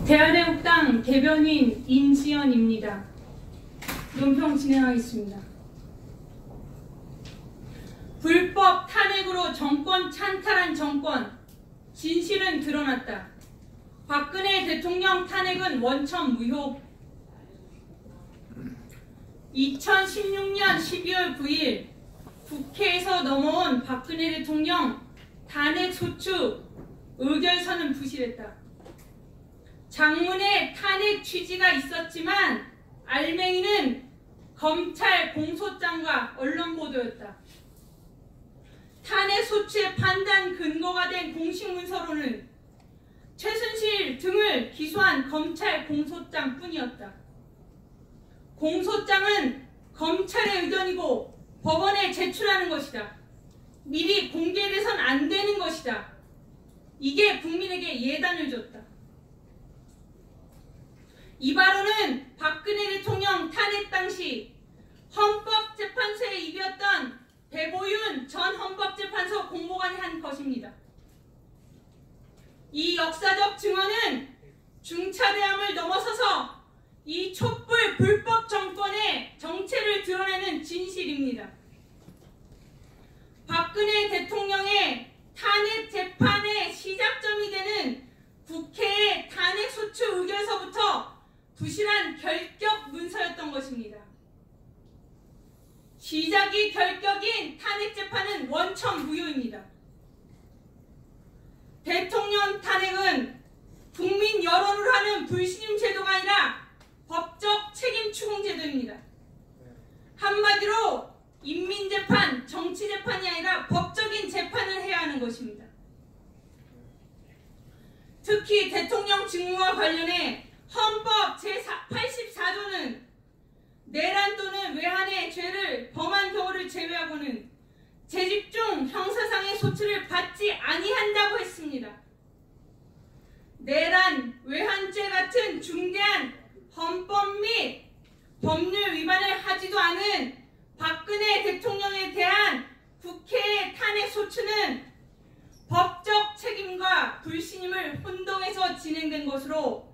대한애국당 대변인 인지연입니다. 논평 진행하겠습니다. 불법 탄핵으로 정권 찬탈한 정권, 진실은 드러났다. 박근혜 대통령 탄핵은 원천 무효. 2016년 12월 9일 국회에서 넘어온 박근혜 대통령 탄핵 소추 의결서는 부실했다. 장문의 탄핵 취지가 있었지만 알맹이는 검찰 공소장과 언론 보도였다. 탄핵 소추의 판단 근거가 된 공식 문서로는 최순실 등을 기소한 검찰 공소장 뿐이었다. 공소장은 검찰의 의견이고 법원에 제출하는 것이다. 미리 공개돼선 안 되는 것이다. 이게 국민에게 예단을 줬다. 이 발언은 박근혜 대통령 탄핵 당시 헌법재판소에 입이었던 배보윤 전 헌법재판소 공보관이 한 것입니다. 이 역사적 증언은 중차대함을 넘어서서 이 촛불 불법 정권의 정체를 드러내는 진실입니다. 박근혜 대통령의 탄핵 재판의 시작점이 되는 국회의 탄핵 소추 의결서부터 부실한 결격 문서였던 것입니다. 시작이 결격인 탄핵 재판은 원천 무효입니다. 대통령 탄핵은 국민 여론으로 하는 불신임 제도가 아니라 법적 책임 추궁 제도입니다. 한마디로 인민재판, 정치재판이 아니라 법적인 재판을 해야 하는 것입니다. 특히 대통령 직무와 관련해 헌법 제84조는 내란 또는 외환의 죄를 범한 경우를 제외하고는 재직 중 형사상의 소추를 받지 아니한다고 했습니다. 내란, 외환죄 같은 중대한 헌법 및 법률 위반을 하지도 않은 박근혜 대통령에 대한 국회의 탄핵 소추는 법적 책임과 불신임을 혼동해서 진행된 것으로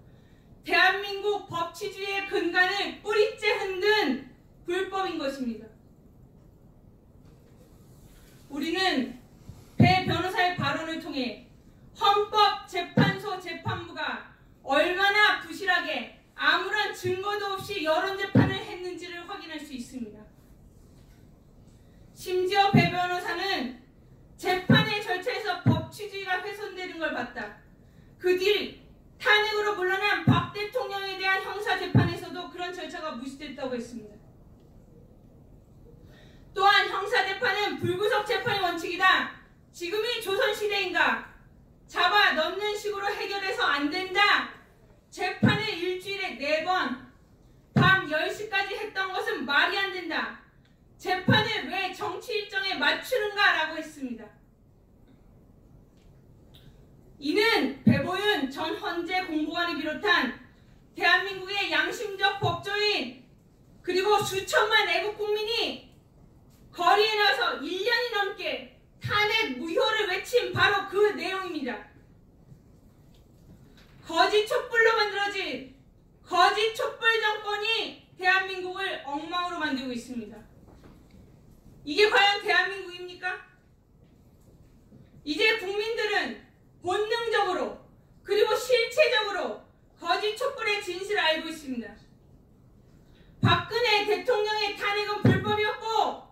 대한민국 법치주의의 근간을 뿌리째 흔든 불법인 것입니다. 우리는 배 변호사의 발언을 통해 헌법재판소 재판부가 얼마나 부실하게 아무런 증거도 없이 여론재판을 했는지를 확인할 수 있습니다. 심지어 배 변호사는 재판의 절차에서 법치주의가 훼손되는 걸 봤다. 그 뒤 탄핵으로 물러난 박 대통령에 대한 형사재판에서도 그런 절차가 무시됐다고 했습니다. 또한 형사재판은 불구속 재판의 원칙이다. 지금이 조선시대인가? 잡아 넣는 식으로 해결해서 안 된다. 재판을 일주일에 4번, 밤 10시까지 했던 것은 말이 안 된다. 재판을 왜 정치 일정에 맞추는가? 라고 했습니다. 이는 배보윤 전 헌재 공보관을 비롯한 대한민국의 양심적 법조인 그리고 수천만 애국 국민이 거리에 나와서 1년이 넘게 탄핵 무효를 외친 바로 그 내용입니다. 거짓 촛불로 만들어진 거짓 촛불 정권이 대한민국을 엉망으로 만들고 있습니다. 이게 과연 대한민국입니까? 이제 국민들은 본능적으로 그리고 실체적으로 거짓 촛불의 진실을 알고 있습니다. 박근혜 대통령의 탄핵은 불법이었고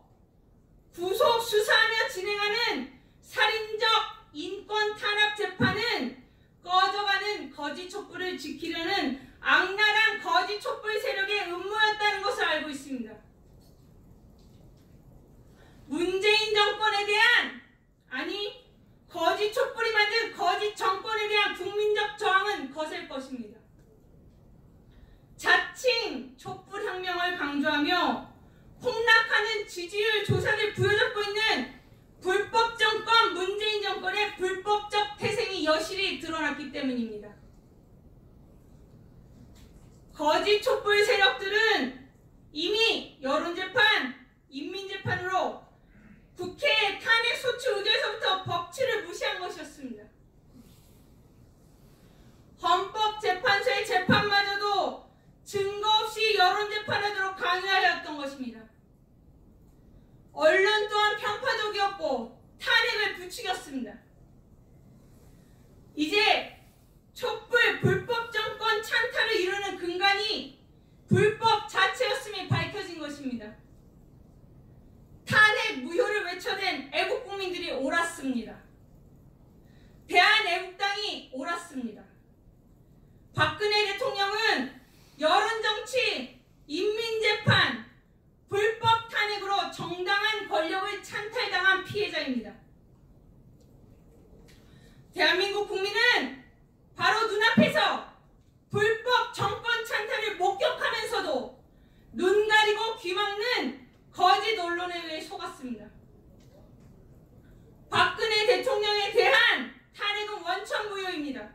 구속 수사하며 진행하는 살인적 인권 탄압 재판은 꺼져가는 거짓 촛불을 지키려는 악랄한 거짓 촛불 세력의 음모였다는 것을 알고 있습니다. 문재인 정권에 대한, 아니 거짓 촛불이 만든 거짓 정권에 대한 국민적 저항은 거셀 것입니다. 자칭 촛불혁명을 강조하며 폭락하는 지지율 조사를 부여잡고 있는 불법 정권 문재인 정권의 불법적 태생이 여실히 드러났기 때문입니다. 거짓 촛불 세력들은 이미 여론재판, 인민재판으로 국회의 탄핵 소추 의결서부터 법치를 무시한 것이었습니다. 헌법재판소의 부추겼습니다. 이제 촛불 불법 정권 찬탈을 이루는 근간이 불법 자체였음이 밝혀진 것입니다. 탄핵 무효를 외쳐댄 애국국민들이 옳았습니다. 대한애국당이 옳았습니다. 박근혜 대통령은 여론정치, 인민재판, 불법 탄핵으로 정당한 권력을 찬탈당한 피해자입니다. 대한민국 국민은 바로 눈앞에서 불법 정권 찬탈을 목격하면서도 눈 가리고 귀 막는 거짓 언론에 의해 속았습니다. 박근혜 대통령에 대한 탄핵은 원천무효입니다.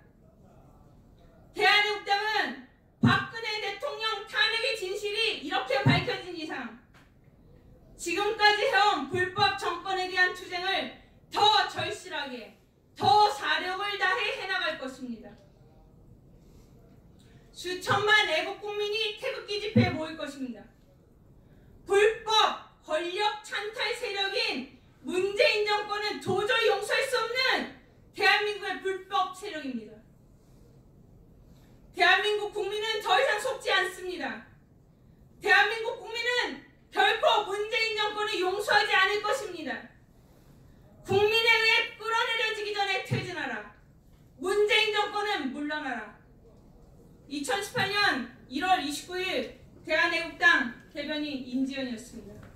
대한애국당은 박근혜 대통령 탄핵의 진실이 이렇게 밝혀진 이상 지금까지 해온 불법 정권에 대한 투쟁을 더 절실하게, 더 사력을 다해 해나갈 것입니다. 수천만 애국국민이 태극기 집회에 모일 것입니다. 불법 권력 찬탈 세력인 문재인 정권은 도저히 용서할 수 없는 대한민국의 불법 세력입니다. 대한민국 국민은 더 이상 속지 않습니다. 대한민국 국민은 결코 문재인 정권을 용서하지 않을 것입니다. 국민에 의해 끌어내려지기 전에 퇴진하라. 문재인 정권은 물러나라. 2018년 1월 29일 대한애국당 대변인 임지연이었습니다.